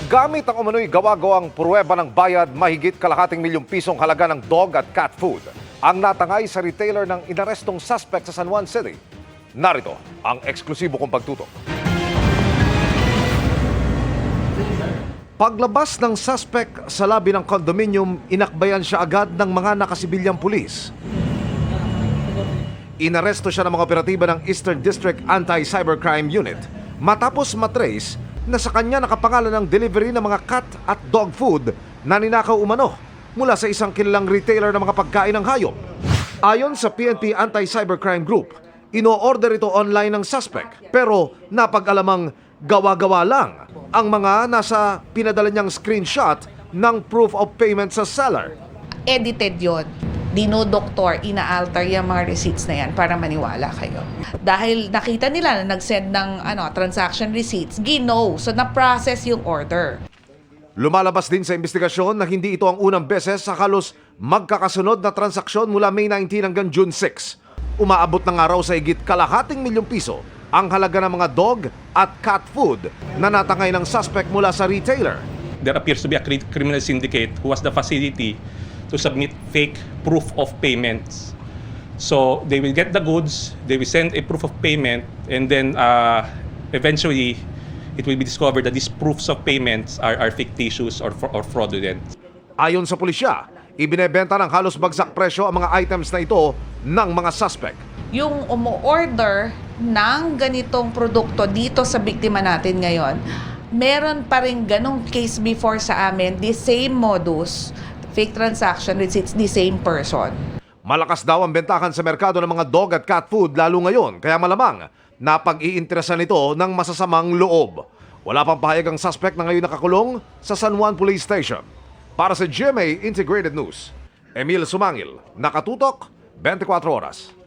Gamit ang umano'y gawa-gawang pruweba ng bayad, mahigit kalahating milyong pisong halaga ng dog at cat food ang natangay sa retailer ng inarestong suspect sa San Juan City. Narito ang eksklusibo kong pagtutok. Paglabas ng suspect sa labi ng condominium, inakbayan siya agad ng mga nakasibilyang pulis. Inaresto siya ng mga operatiba ng Eastern District Anti-Cybercrime Unit matapos matrace na sa kanya nakapangalan ng delivery ng mga cat at dog food na ninakaw umano mula sa isang kilalang retailer ng mga pagkain ng hayop. Ayon sa PNP Anti-Cybercrime Group, ino-order ito online ng suspect pero napag-alamang gawa-gawa lang ang mga nasa pinadala niyang screenshot ng proof of payment sa seller. Edited yon. Dinodoktor, ina-alter yung mga receipts na yan para maniwala kayo. Dahil nakita nila na nag-send ng transaction receipts, so na-process yung order. Lumalabas din sa investigasyon na hindi ito ang unang beses sa halos magkakasunod na transaksyon mula May 19 hanggang June 6. Umaabot na nga raw sa higit kalahating milyong piso ang halaga ng mga dog at cat food na natangay ng suspect mula sa retailer. There appears to be a criminal syndicate who has the facility to submit fake proof of payments. So they will get the goods, they will send a proof of payment, and then eventually it will be discovered that these proofs of payments are fictitious or fraudulent. Ayon sa pulisya, ibinebenta ng halos bagsak presyo ang mga items na ito ng mga suspect. Yung umu-order ng ganitong produkto dito sa biktima natin ngayon, meron pa rin ganong case before sa amin, the same modus, fake transaction receipts, the same person. Malakas daw ang bentahan sa merkado ng mga dog at cat food lalo ngayon, kaya malamang napag-iinteresan ito ng masasamang loob. Wala pang pahayag ang suspect na ngayon nakakulong sa San Juan Police Station. Para sa GMA Integrated News, Emil Sumangil, Nakatutok, 24 Oras.